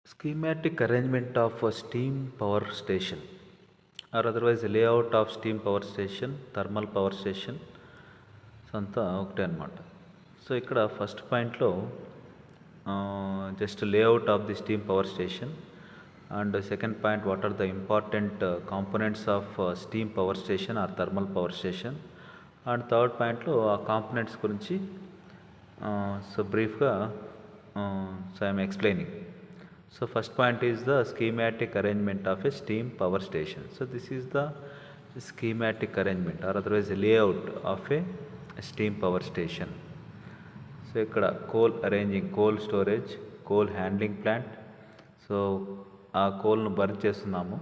Schematic arrangement of a steam power station or otherwise layout of steam power station, thermal power station అంతా ఒకటే అనమాట. So ఇక్కడ first పాయింట్లో just layout of the steam power station and second point what are the important components of steam power station or thermal power station and third పాయింట్లో ఆ components గురించి so బ్రీఫ్గా so I'm explaining. So first point is the schematic arrangement of a steam power station. So this is the schematic arrangement or otherwise layout of a steam power station. So ikkada coal arranging, coal storage, coal handling plant. So ఆ కోల్ను burn చేస్తున్నాము.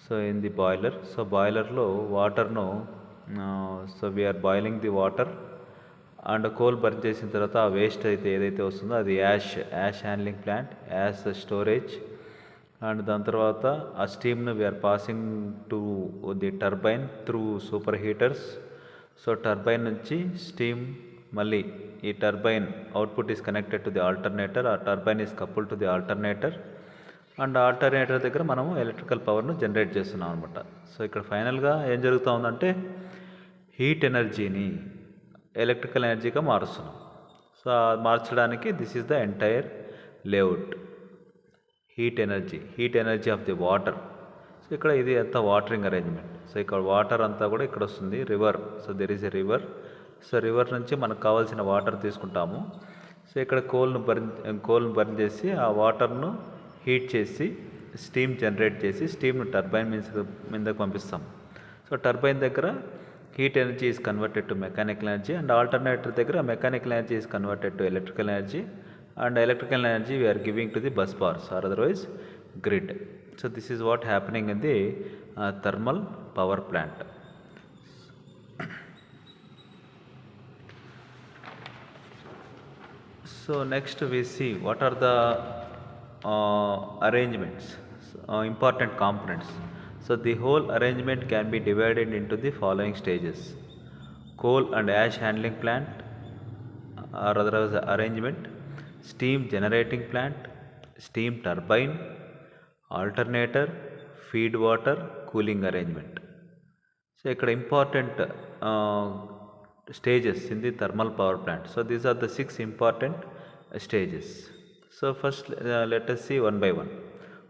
So in the boiler. So బాయిలర్లో వాటర్ను so we are boiling the water and coal burn చేసిన తర్వాత ఆ waste అయితే ఏదైతే వస్తుందో అది ash handling plant, ash storage. And దాని తర్వాత ఆ స్టీమ్ను we are passing to the turbine through super heaters. So turbine నుంచి స్టీమ్ మళ్ళీ ఈ turbine output is connected to the alternator, ఆ turbine is couple to the alternator and alternator దగ్గర మనము ఎలక్ట్రికల్ పవర్ను జనరేట్ చేస్తున్నాం అనమాట. సో ఇక్కడ ఫైనల్గా ఏం జరుగుతూ ఉందంటే హీట్ ఎనర్జీని ఎలక్ట్రికల్ ఎనర్జీగా మారుస్తున్నాం. సో మార్చడానికి this is the entire layout. Heat energy of the water. So ఇక్కడ ఇది అంతా వాటరింగ్ అరేంజ్మెంట్. సో ఇక్కడ వాటర్ అంతా కూడా ఇక్కడ వస్తుంది, river. So there is a river. So river నుంచి మనకు కావాల్సిన వాటర్ తీసుకుంటాము. సో ఇక్కడ కోల్ను బర్న్ చేసి ఆ వాటర్ను హీట్ చేసి స్టీమ్ జనరేట్ చేసి స్టీమ్ను టర్బైన్ మీదకి పంపిస్తాం. సో టర్బైన్ దగ్గర heat energy is converted to mechanical energy and alternator దగ్గర mechanical energy is converted to electrical energy and electrical energy we are giving to the bus bars or otherwise grid. So this is what happening in the thermal power plant. So next we see what are the arrangements, important components. So the whole arrangement can be divided into the following stages: coal and ash handling plant or otherwise arrangement, steam generating plant, steam turbine, alternator, feed water, cooling arrangement. So ikkada important stages in the thermal power plant. So these are the 6 important stages. So first let us see one by one.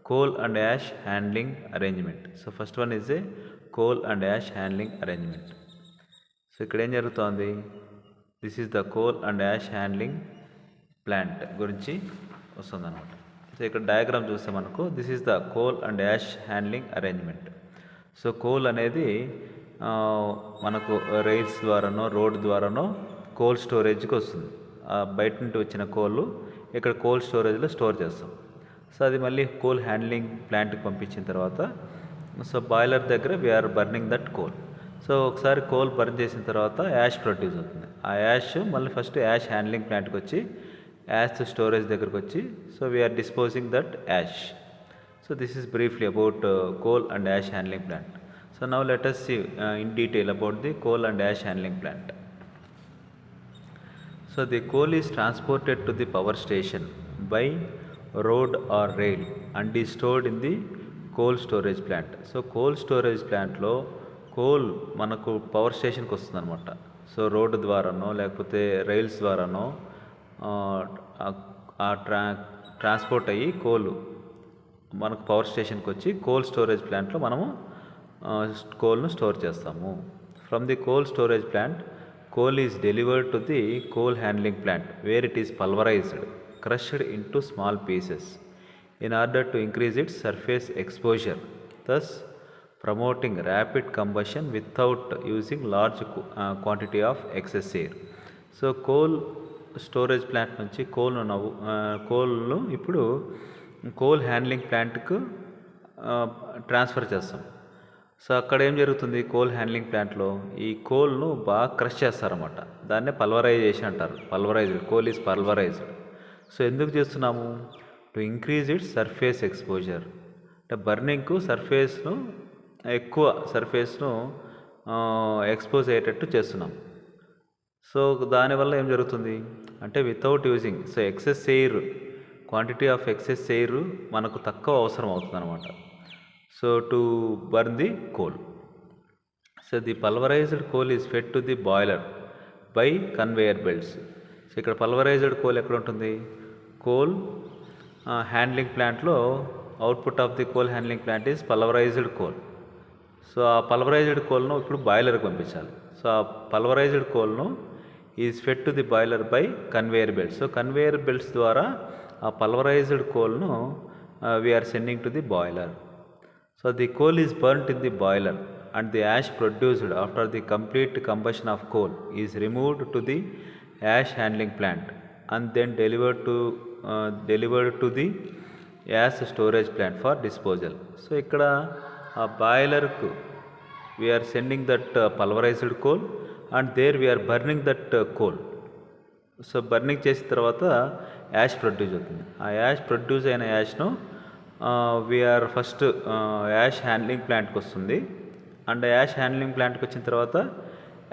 Coal and ash handling arrangement. So first one is a coal and ash handling arrangement. So ikkada em jarugutundi, this is the coal and ash handling plant gurinchi vastundi anamata. So ikkada diagram chuste manaku this is the coal and ash handling arrangement. So coal అనేది మనకు rails ద్వారానో road ద్వారానో coal స్టోరేజ్కి వస్తుంది. బయట నుండి వచ్చిన కోళ్ళు ఇక్కడ కోల్ స్టోరేజ్లో స్టోర్ చేస్తాం. సో అది మళ్ళీ కోల్ హ్యాండ్లింగ్ ప్లాంట్కి పంపించిన తర్వాత సో బాయిలర్ దగ్గర we are burning that coal. So ఒకసారి కోల్ బర్న్ చేసిన తర్వాత యాష్ ప్రొడ్యూస్ అవుతుంది. ఆ యాష్ మళ్ళీ ఫస్ట్ యాష్ హ్యాండ్లింగ్ ప్లాంట్కి వచ్చి యాష్ స్టోరేజ్ దగ్గరకు వచ్చి so we are disposing that ash. So this is briefly about coal and ash handling plant. So now let us see in detail about the coal and ash handling plant. So the coal is transported to the power station by road or rail and is stored in the coal storage plant. So coal storage plant లో coal మనకు power స్టేషన్కి వస్తుంది అనమాట. So road ద్వారానో లేకపోతే rails ద్వారానో transport అయ్యి coal మనకు పవర్ స్టేషన్కి వచ్చి కోల్ స్టోరేజ్ ప్లాంట్లో మనము కోల్ను స్టోర్ చేస్తాము. From the coal storage plant coal is delivered to the coal handling plant where it is pulverized, crushed into small pieces in order to increase its surface exposure, thus promoting rapid combustion without using large quantity of excess air. So coal storage plant నుంచి కోల్ను ఇప్పుడు coal handling ప్లాంట్కు transfer చేస్తాం. So అక్కడ ఏం జరుగుతుంది, coal handling ప్లాంట్లో ఈ కోల్ను బాగా క్రష్ చేస్తారన్నమాట. దాన్నే పల్వరైజేషన్ అంటారు. Pulverised coal is pulverised. So ఎందుకు చేస్తున్నాము, to increase its surface exposure, అంటే బర్నింగ్కు ఎక్కువ సర్ఫేస్ను ఎక్స్పోజ్ అయ్యేటట్టు చేస్తున్నాం. సో దానివల్ల ఏం జరుగుతుంది అంటే without using so excess air quantity of excess air మనకు తక్కువ అవసరం అవుతుంది అనమాట. So to burn the coal. So the pulverised coal is fed to the boiler by conveyor belts. So ఇక్కడ పల్వరైజ్డ్ కోల్ ఎక్కడ ఉంటుంది? కోల్ హ్యాండ్లింగ్ ప్లాంట్లో output of the coal handling plant is pulverised coal. So ఆ pulverized కోల్ను ఇప్పుడు బాయిలర్కి పంపించాలి. So ఆ pulverized కోల్ను is fed to the boiler by conveyor belts. So conveyor belts ద్వారా ఆ పల్వరైజ్డ్ కోల్ను we are sending to the boiler. So the coal is burnt in the boiler and the ash produced after the complete combustion of coal is removed to the ash handling plant and then delivered to the ash storage plant for disposal. So ikkada a boiler ku we are sending that pulverized coal and there we are burning that coal. So burning చేసిన తర్వాత ash produce అవుతుంది. ఆ ash produce అయిన యాష్ను we are first ash handling ప్లాంట్కి వస్తుంది. And ash handling ప్లాంట్కి వచ్చిన తర్వాత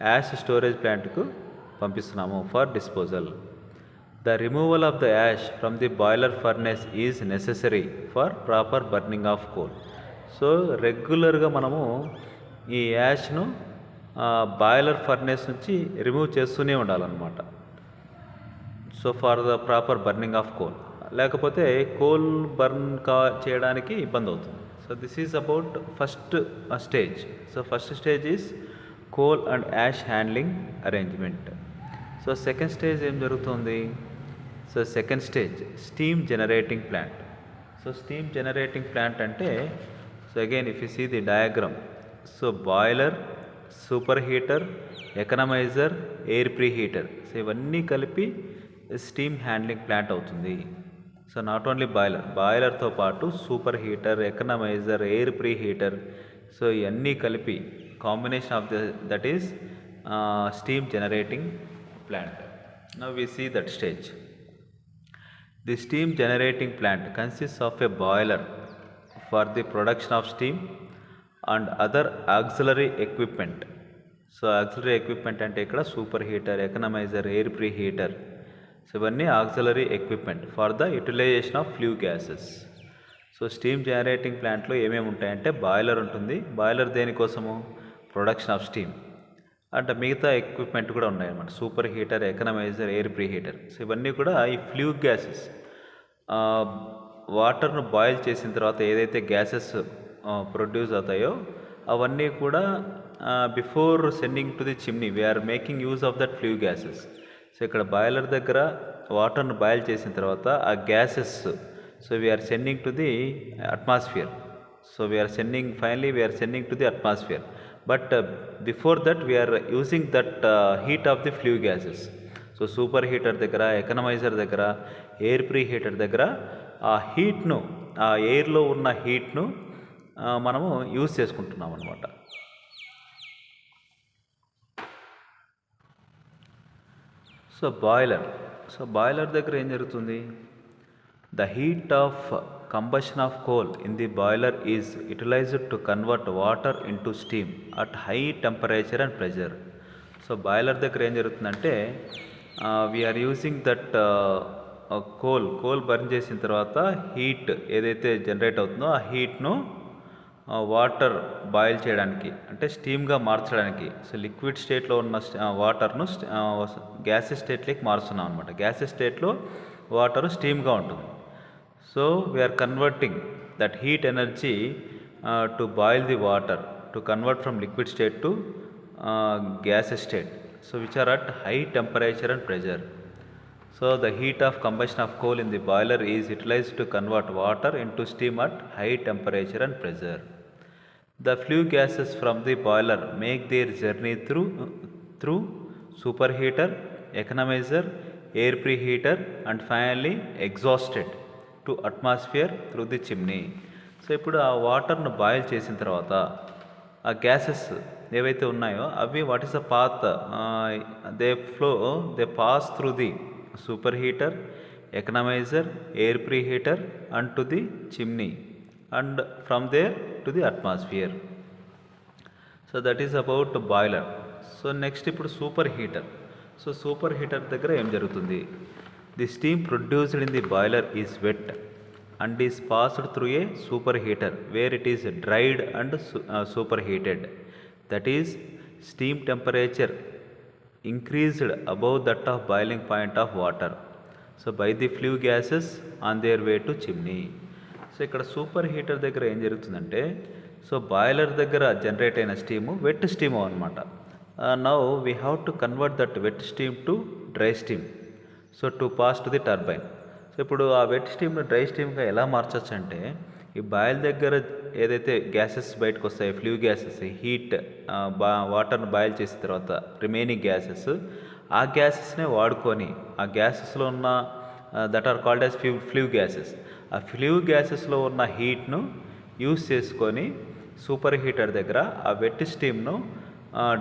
యాష్ స్టోరేజ్ ప్లాంట్కు పంపిస్తున్నాము for disposal. The removal of the ash from the boiler furnace is necessary for proper burning of coal. So రెగ్యులర్గా మనము ఈ యాష్ను బాయిలర్ ఫర్నెస్ నుంచి రిమూవ్ చేస్తూనే ఉండాలన్నమాట. So for the proper burning of coal, లేకపోతే కోల్ బర్న్ చేయడానికి ఇబ్బంది అవుతుంది. So this is about first stage. So first stage is coal and ash handling arrangement. So second stage ఏం జరుగుతుంది? So second stage steam generating plant. So steam generating plant అంటే, so again if you see the diagram, so boiler, super heater, economiser, air pre heater, so ఇవన్నీ కలిపి steam handling plant అవుతుంది. So not only బాయిలర్తో పాటు super heater, economiser, air pre heater, so ఇవన్నీ కలిపి combination of that is steam generating plant. Now we see that stage. The steam generating plant consists of a boiler for the production of steam and other auxiliary equipment. So auxiliary equipment అంటే ఇక్కడ super heater, economiser, air pre heater, so ఇవన్నీ auxiliary equipment for the utilisation of flue gases. So steam generating ప్లాంట్లో ఏమేమి ఉంటాయంటే boiler ఉంటుంది. Boiler దేనికోసము? Production of steam. అంటే మిగతా ఎక్విప్మెంట్ కూడా ఉన్నాయన్నమాట, super heater, economiser, air pre heater. So ఇవన్నీ కూడా ఈ ఫ్లూ గ్యాసెస్, వాటర్ను బాయిల్ చేసిన తర్వాత ఏదైతే గ్యాసెస్ ప్రొడ్యూస్ అవుతాయో అవన్నీ కూడా before sending to the chimney we are making use of that flue gases. So ఇక్కడ బాయిలర్ దగ్గర వాటర్ను బాయిల్ చేసిన తర్వాత ఆ gases, so we are sending to the atmosphere. So we are sending to the atmosphere. But before that we are using that heat of the flue gases. So super heater దగ్గర, economizer దగ్గర, air pre heater దగ్గర ఆ హీట్ను, ఆ ఎయిర్లో ఉన్న హీట్ను మనము use చేసుకుంటున్నాం అన్నమాట. So boiler దగ్గర ఏం జరుగుతుంది? The heat of combustion of coal in the boiler is utilized to convert water into steam at high temperature and pressure. So boiler దగ్గర ఏం జరుగుతుందంటే we are using that coal burn చేసిన తర్వాత హీట్ ఏదైతే generate అవుతుందో ఆ హీట్ను వాటర్ బాయిల్ చేయడానికి, అంటే స్టీమ్గా మార్చడానికి. సో లిక్విడ్ స్టేట్లో ఉన్న వాటర్ను గ్యాసెస్ స్టేట్లోకి మారుస్తున్నాం అనమాట. గ్యాసెస్ స్టేట్లో వాటర్ స్టీమ్గా ఉంటుంది. So we are converting that heat energy to boil the water to convert from liquid state to gases state, so which are at high temperature and pressure. So the heat of combustion of coal in the boiler is utilized to convert water into steam at high temperature and pressure. The flue gases from the boiler make their journey through superheater, economizer, air preheater and finally exhausted to atmosphere through the chimney. So ఇప్పుడు ఆ వాటర్ను boil చేసిన తర్వాత ఆ gases ఏవైతే ఉన్నాయో అవి what is the path, they pass through the superheater, economizer, air preheater and to the chimney and from there to the atmosphere. So that is about boiler. So next ఇప్పుడు super heater. So super heater దగ్గర ఏం జరుగుతుంది? The steam produced in the boiler is wet and is passed through a superheater where it is dried and superheated. That is, steam temperature increased above that of boiling point of water. So by the flue gases on their way to chimney. So ఇక్కడ super heater దగ్గర ఏం జరుగుతుందంటే, so boiler దగ్గర generate అయిన steam wet steam అనమాట. Now we have to convert that wet steam to dry steam, so to pass to the turbine. So ఇప్పుడు ఆ wet స్టీమ్ను డ్రై స్టీమ్గా ఎలా మార్చచ్చు అంటే, ఈ బాయిల్ దగ్గర ఏదైతే గ్యాసెస్ బయటకు వస్తాయో ఫ్లూ గ్యాసెస్, హీట్ వాటర్ను బాయిల్ చేసిన తర్వాత రిమైనింగ్ గ్యాసెస్, ఆ గ్యాసెస్నే వాడుకొని ఆ గ్యాసెస్లో ఉన్న that are called as flue gases, ఆ ఫ్లూ గ్యాసెస్లో ఉన్న హీట్ను యూస్ చేసుకొని సూపర్ హీటర్ దగ్గర ఆ వెట్ స్టీమ్ను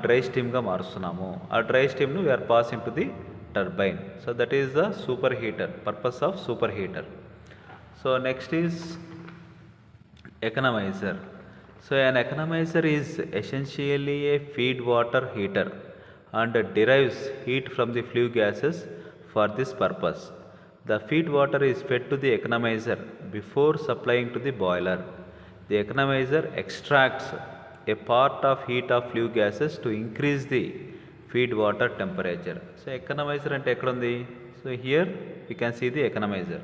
డ్రై స్టీమ్గా మారుస్తున్నాము. ఆ డ్రై స్టీమ్ను we are passing to the turbine. So that is the super heater, purpose of super heater. So next is economizer. So an economizer is essentially a feed water heater and derives heat from the flue gases for this purpose. The feed water is fed to the economizer before supplying to the boiler. The economizer extracts a part of heat of flue gases to increase the feed water temperature. So economizer అంటే ఎక్కడ ఉంది? So here we can see the economizer.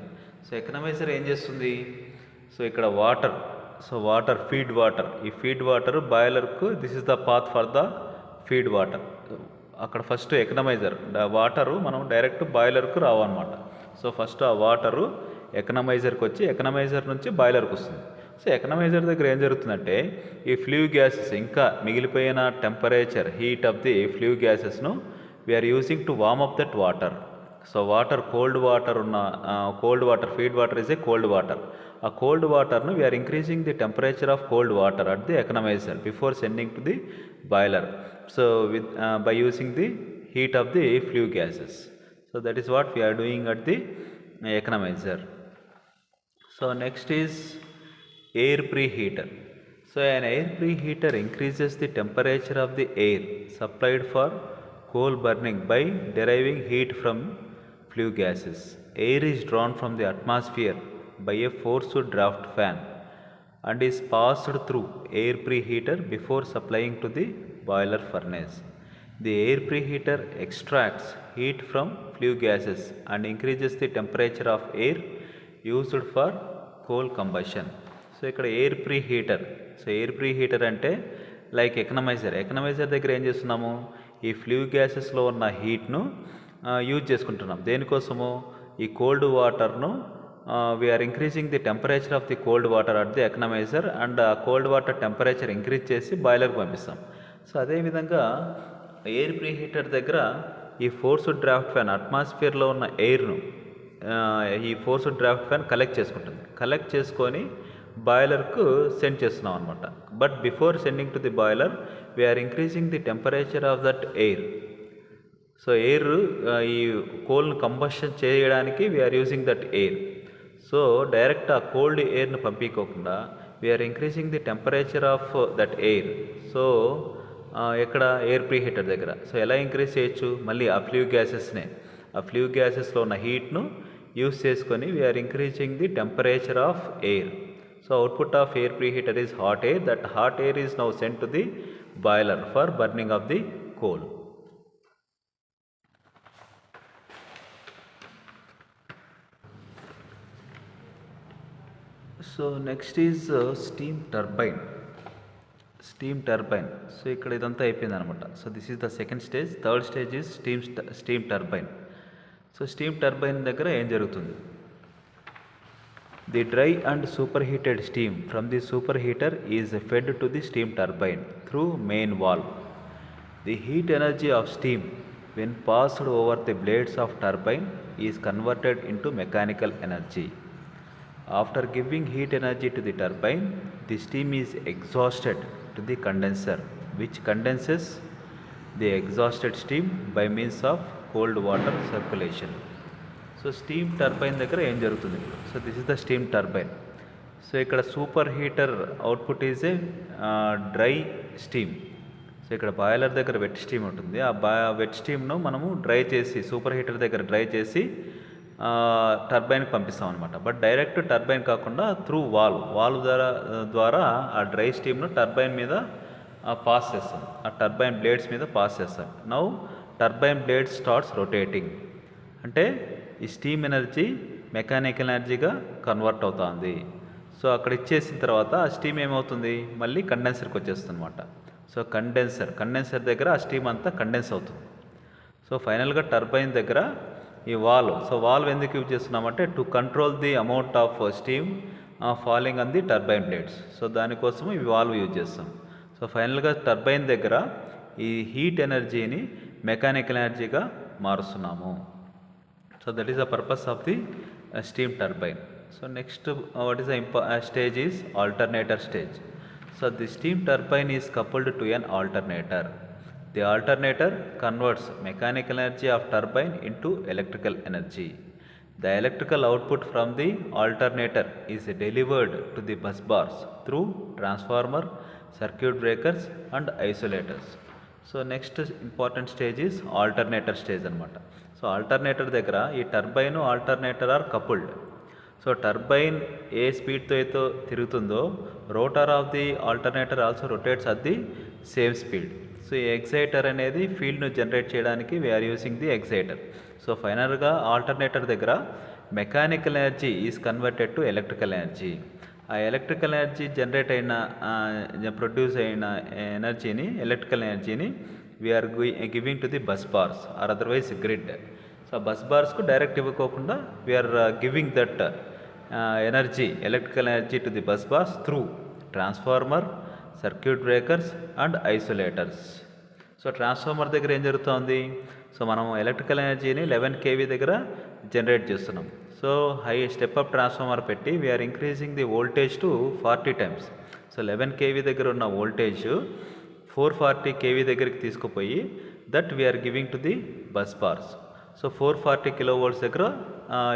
So economizer ఏం చేస్తుంది? So ఇక్కడ water, so water feed water, ఈ feed water బాయిలర్కు this is the path for the feed water. అక్కడ first economizer water మనం డైరెక్ట్ బాయిలర్కు రావన్నమాట. సో ఫస్ట్ ఆ వాటరు ఎకనమైజర్కి వచ్చి ఎకనమైజర్ నుంచి బాయిలర్కి వస్తుంది. సో ఎకనమైజర్ దగ్గర ఏం జరుగుతుందంటే, ఈ ఫ్లూ గ్యాసెస్ ఇంకా మిగిలిపోయిన temperature heat of the flue గ్యాసెస్ను we're using to warm up that water. So water cold water ఉన్న cold water, feed water is a cold water. ఆ కోల్డ్ వాటర్ను we're increasing the temperature of cold water at the economizer before sending to the boiler. So with by using the heat of the flue gases. So that is what we're doing at the economizer. So next is air preheater. So an air preheater increases the temperature of the air supplied for coal burning by deriving heat from flue gases. Air is drawn from the atmosphere by a forced draft fan and is passed through air preheater before supplying to the boiler furnace. The air preheater extracts heat from flue gases and increases the temperature of air used for coal combustion. So ఇక్కడ air pre heater. So air pre heater అంటే like economizer. Economizer దగ్గర ఏం చేస్తున్నాము, ఈ flu గ్యాసెస్లో ఉన్న హీట్ను use చేసుకుంటున్నాం. దేనికోసము, ఈ కోల్డ్ వాటర్ను we're increasing the temperature of the cold water at the economizer and ఆ కోల్డ్ వాటర్ టెంపరేచర్ ఇంక్రీజ్ చేసి బాయిలర్కి పంపిస్తాం. సో అదేవిధంగా ఎయిర్ ప్రీ హీటర్ దగ్గర ఈ ఫోర్స్డ్ డ్రాఫ్ట్ ఫ్యాన్ అట్మాస్ఫియర్లో ఉన్న ఎయిర్ను ఈ ఫోర్స్డ్ డ్రాఫ్ట్ ఫ్యాన్ కలెక్ట్ చేసుకుంటుంది. కలెక్ట్ చేసుకొని బాయిలర్కు సెండ్ చేస్తున్నాం అనమాట. But before sending to the boiler we're increasing the temperature of that air. So air ఈ కోల్ను కంబషన్ చేయడానికి we're using that air. So direct ఆ కోల్డ్ ఎయిర్ను పంపించకుండా we're increasing the temperature of that air. So ఎక్కడ air pre heater దగ్గర. So ఎలా increase చేయొచ్చు, మళ్ళీ ఆ ఫ్లూ గ్యాసెస్నే, ఆ ఫ్లూ గ్యాసెస్లో ఉన్న హీట్ను యూస్ చేసుకొని we are increasing the temperature of air. So output of air pre heater is hot air. That hot air is now sent to the boiler for burning of the coal. So next is steam turbine. Steam turbine. So ఇక్కడ ఇదంతా అయిపోయింది అనమాట. So this is the second stage. Third stage is steam turbine. So steam turbine దగ్గర ఏం జరుగుతుంది, the dry and super heated steam from the super heater is fed to the steam turbine through main valve. The heat energy of steam when passed over the blades of turbine is converted into mechanical energy. After giving heat energy to the turbine, the steam is exhausted to the condenser, which condenses the exhausted steam by means of cold water circulation. So steam turbine దగ్గర ఏం జరుగుతుంది? So this is the steam turbine. So ఇక్కడ super heater output is a dry steam. So ఇక్కడ boiler దగ్గర wet steam ఉంటుంది. ఆ wet స్టీమ్ను మనము dry చేసి సూపర్ హీటర్ దగ్గర డ్రై చేసి టర్బైన్కి పంపిస్తాం అనమాట. బట్ డైరెక్ట్ టర్బైన్ కాకుండా త్రూ వాల్వ్ ద్వారా ఆ డ్రై స్టీమ్ను టర్బైన్ మీద పాస్ చేస్తాం, ఆ టర్బైన్ బ్లేడ్స్ మీద పాస్ చేస్తాం. Now turbine blade starts rotating, అంటే ఈ స్టీమ్ ఎనర్జీ మెకానికల్ ఎనర్జీగా కన్వర్ట్ అవుతుంది. సో అక్కడ ఇచ్చేసిన తర్వాత ఆ స్టీమ్ ఏమవుతుంది, మళ్ళీ కండెన్సర్కి వచ్చేస్తుంది అనమాట. సో కండెన్సర్ దగ్గర ఆ స్టీమ్ అంతా కండెన్స్ అవుతుంది. సో ఫైనల్గా టర్బైన్ దగ్గర ఈ వాల్వ్ ఎందుకు యూజ్ చేస్తున్నామంటే to control the amount of steam falling on the turbine blades. So దానికోసం ఈ వాల్వ్ యూజ్ చేస్తాం. సో ఫైనల్గా టర్బైన్ దగ్గర ఈ హీట్ ఎనర్జీని మెకానికల్ ఎనర్జీగా మారుస్తున్నాము. So that is the purpose of the steam turbine. So next what is the stage is alternator stage. So the steam turbine is coupled to an alternator. The alternator converts mechanical energy of turbine into electrical energy. The electrical output from the alternator is delivered to the bus bars through transformer, circuit breakers and isolators. So next important stage is alternator stage అనమాట. So alternator దగ్గర ఈ turbine alternator are coupled. So turbine ఏ స్పీడ్తో అయితే తిరుగుతుందో rotor of the alternator also rotates at the same speed. So ఈ exciter అనేది ఫీల్డ్ను జనరేట్ చేయడానికి we're using the exciter. So ఫైనల్గా ఆల్టర్నేటర్ దగ్గర mechanical energy is converted to electrical energy. ఆ ఎలక్ట్రికల్ ఎనర్జీ జనరేట్ అయిన ప్రొడ్యూస్ అయిన ఎనర్జీని ఎలక్ట్రికల్ ఎనర్జీని we're giving to the bus bars or otherwise grid. So bus బార్స్కు డైరెక్ట్ ఇవ్వకోకుండా we're giving that energy electrical energy to the bus bars through transformer, circuit breakers and isolators. So transformer దగ్గర ఏం జరుగుతుంది, so మనం electrical ఎనర్జీని 11 kV దగ్గర generate చేస్తున్నాం. So high step up transformer పెట్టి we're increasing the voltage to 40 times. So 11 kV దగ్గర ఉన్న వోల్టేజ్ 440 kV దగ్గరికి తీసుకుపోయి that we're giving to the bus bars. So 440 kV దగ్గర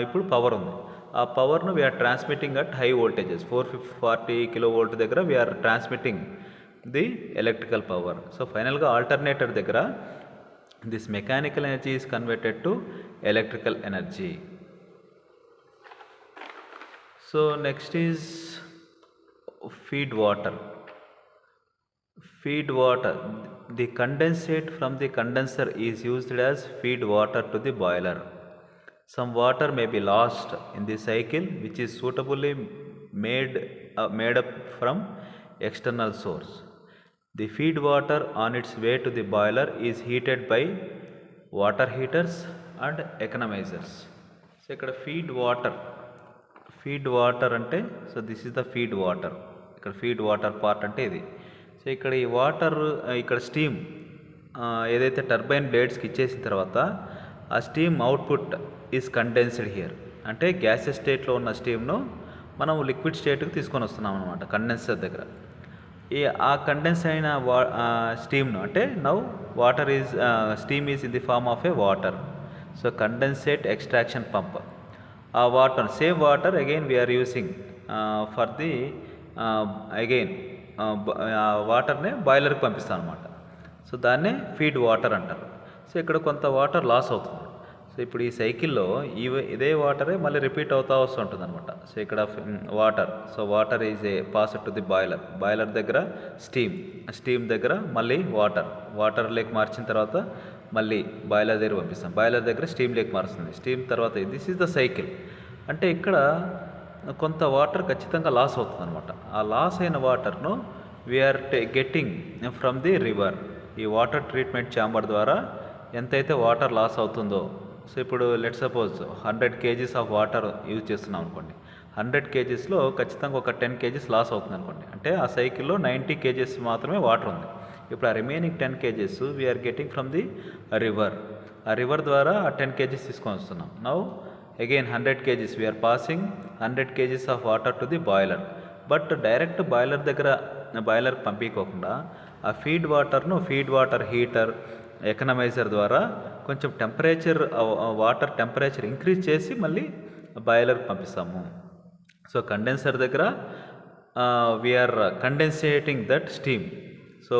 ఇప్పుడు పవర్ ఉంది. ఆ పవర్ను we're transmitting at high voltages 440 kV దగ్గర we're transmitting the electrical power. So ఫైనల్గా ఆల్టర్నేటర్ దగ్గర this mechanical energy is converted to electrical energy. So next is feed water. The condensate from the condenser is used as feed water to the boiler. Some water may be lost in the cycle which is suitably made up from external source. The feed water on its way to the boiler is heated by water heaters and economizers. So ikkada feed water అంటే so this is the feed water. ఇక్కడ feed water part అంటే ఇది. So ఇక్కడ ఈ water ఇక్కడ steam ఏదైతే turbine బ్లేడ్స్కి ఇచ్చేసిన తర్వాత ఆ steam output is condensed here. అంటే గ్యాసెస్ స్టేట్లో ఉన్న స్టీమ్ను మనం లిక్విడ్ స్టేట్కి తీసుకొని వస్తున్నాం అనమాట కండెన్సర్ దగ్గర. ఆ కండెన్స్ అయిన స్టీమ్ను అంటే now water is steam is in the form of a water. So condensate extraction pump. ఆ water same water again we're using for the again వాటర్ని బాయిలర్కి పంపిస్తాం అనమాట. సో దాన్నే ఫీడ్ వాటర్ అంటారు. సో ఇక్కడ కొంత వాటర్ లాస్ అవుతుంది. సో ఇప్పుడు ఈ సైకిల్లో ఇదే వాటరే మళ్ళీ రిపీట్ అవుతూ వస్తుంటుంది అనమాట. సో ఇక్కడ water is A pass to the boiler దగ్గర స్టీమ్ దగ్గర మళ్ళీ వాటర్ లేక్ మార్చిన తర్వాత మళ్ళీ బాయిలర్ దగ్గర పంపిస్తాం. బాయిలర్ దగ్గర స్టీమ్ లేక్ మారుస్తుంది. స్టీమ్ తర్వాత దిస్ ఈజ్ ద సైకిల్. అంటే ఇక్కడ కొంత వాటర్ ఖచ్చితంగా లాస్ అవుతుంది అనమాట. ఆ లాస్ అయిన వాటర్ను we're getting from the river. ఈ వాటర్ ట్రీట్మెంట్ ఛాంబర్ ద్వారా ఎంతైతే వాటర్ లాస్ అవుతుందో, సో ఇప్పుడు let suppose 100 kgs of water use చేస్తున్నాం అనుకోండి. 100 kgsలో ఖచ్చితంగా ఒక 10 kgs లాస్ అవుతుంది అనుకోండి. అంటే ఆ సైకిల్లో 90 kgs మాత్రమే వాటర్ ఉంది. ఇప్పుడు ఆ remaining 10 kgs we're getting from the river. ఆ రివర్ ద్వారా ఆ 10 kgs తీసుకొని వస్తున్నాం. Now again 100 kgs we're passing 100 kgs of water to the boiler. But direct boiler పంపించకుండా ఆ ఫీడ్ వాటర్ హీటర్ ఎకనమైజర్ ద్వారా కొంచెం వాటర్ టెంపరేచర్ ఇంక్రీజ్ చేసి మళ్ళీ బాయిలర్కి పంపిస్తాము. సో కండెన్సర్ దగ్గర we're condensating that steam. So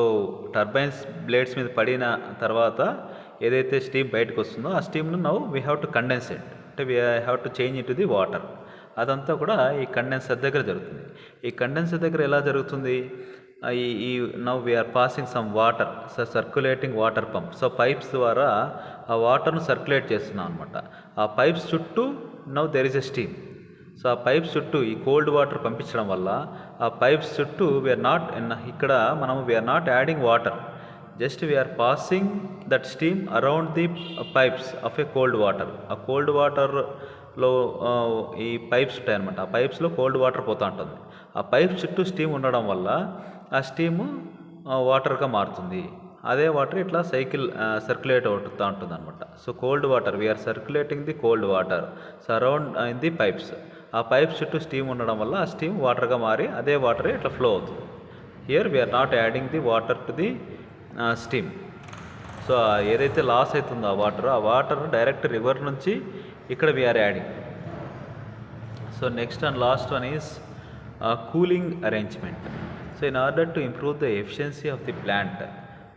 turbines blades మీద పడిన తర్వాత ఏదైతే స్టీమ్ బయటకు వస్తుందో ఆ స్టీమ్ను now we have to condensate. అంటే we have to change into the water. అదంతా కూడా ఈ కండెన్సర్ దగ్గర జరుగుతుంది. ఈ కండెన్సర్ దగ్గర ఎలా జరుగుతుంది? ఈ ఈ now we're passing some water, circulating water pump. So pipes ద్వారా ఆ వాటర్ను సర్క్యులేట్ చేస్తున్నాం అనమాట. ఆ పైప్స్ చుట్టూ now there is a steam. So ఆ పైప్స్ చుట్టూ ఈ కోల్డ్ వాటర్ పంపించడం వల్ల ఆ పైప్స్ చుట్టూ వీఆర్ నాట్ ఇక్కడ మనం we're not adding water, just we're passing that steam around the pipes of a cold water. ఆ కోల్డ్ వాటర్లో ఈ పైప్స్ ఉంటాయన్నమాట. ఆ పైప్స్లో కోల్డ్ వాటర్ పోతూ ఉంటుంది. ఆ పైప్స్ చుట్టూ స్టీమ్ ఉండడం వల్ల ఆ స్టీము వాటర్గా మారుతుంది. అదే వాటర్ ఇట్లా సర్క్యులేట్ అవుతూ ఉంటుంది అనమాట. So cold water we're circulating the cold water so around in the pipes. ఆ పైప్స్ చుట్టూ స్టీమ్ ఉండడం వల్ల ఆ స్టీమ్ వాటర్గా మారి అదే వాటరే ఇట్లా ఫ్లో అవుతుంది. Here we're not adding the water to the steam. So ఏదైతే లాస్ అవుతుందో ఆ వాటర్ డైరెక్ట్ రివర్ నుంచి ఇక్కడ we're adding. So next and last one is cooling arrangement. So in order to improve the efficiency of the plant,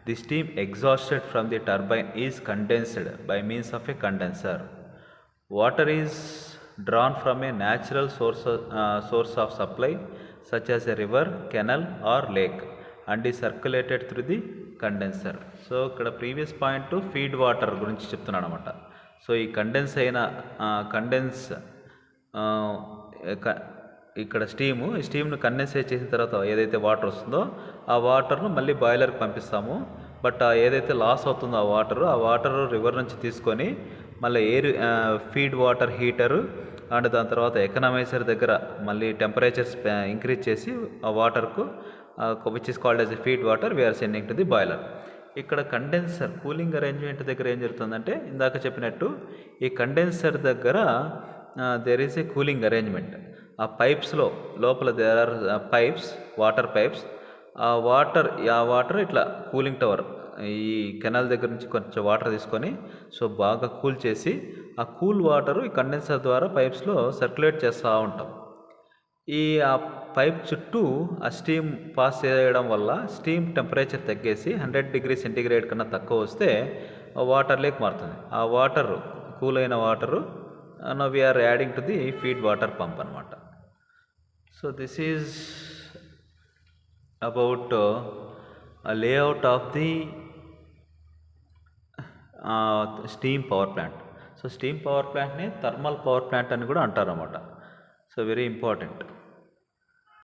the steam exhausted from the turbine is condensed by means of a condenser. Water is drawn from a natural source of supply such as a river, canal or lake and is circulated through the condenser. So ఇక్కడ previous point feed water గురించి చెప్తున్నాను అనమాట. So ఈ ఇక్కడ స్టీమ్ను condensate చేసిన తర్వాత ఏదైతే water వస్తుందో ఆ వాటర్ను మళ్ళీ బాయిలర్కి పంపిస్తాము. బట్ ఏదైతే లాస్ అవుతుందో ఆ వాటర్ రివర్ నుంచి తీసుకొని మళ్ళీ ఫీడ్ వాటర్ హీటరు అండ్ దాని తర్వాత ఎకనామైజర్ దగ్గర మళ్ళీ టెంపరేచర్స్ ఇంక్రీజ్ చేసి ఆ వాటర్కు which is called as a feed water we're sending to the boiler. ఇక్కడ కండెన్సర్ కూలింగ్ అరేంజ్మెంట్ దగ్గర ఏం జరుగుతుందంటే ఇందాక చెప్పినట్టు ఈ కండెన్సర్ దగ్గర there is a cooling arrangement. ఆ పైప్స్లో లోపల there are pipes, water pipes. ఆ వాటర్ ఇట్లా కూలింగ్ టవర్ ఈ కెనాల్ దగ్గర నుంచి కొంచెం వాటర్ తీసుకొని సో బాగా కూల్ చేసి ఆ కూల్ వాటర్ ఈ కండెన్సర్ ద్వారా పైప్స్లో సర్క్యులేట్ చేస్తూ ఉంటాం. ఆ పైప్ చుట్టూ ఆ స్టీమ్ పాస్ చేయడం వల్ల స్టీమ్ టెంపరేచర్ తగ్గేసి 100 డిగ్రీ సెంటీగ్రేడ్ కన్నా తక్కువ వస్తే వాటర్ లేక్ మారుతుంది. ఆ వాటర్ కూల్ అయిన water we're adding to the feed water pump అనమాట. So this is about layout of the steam power ప్లాంట్. సో స్టీమ్ పవర్ ప్లాంట్ని థర్మల్ పవర్ ప్లాంట్ అని కూడా అంటారు అన్నమాట. So very important.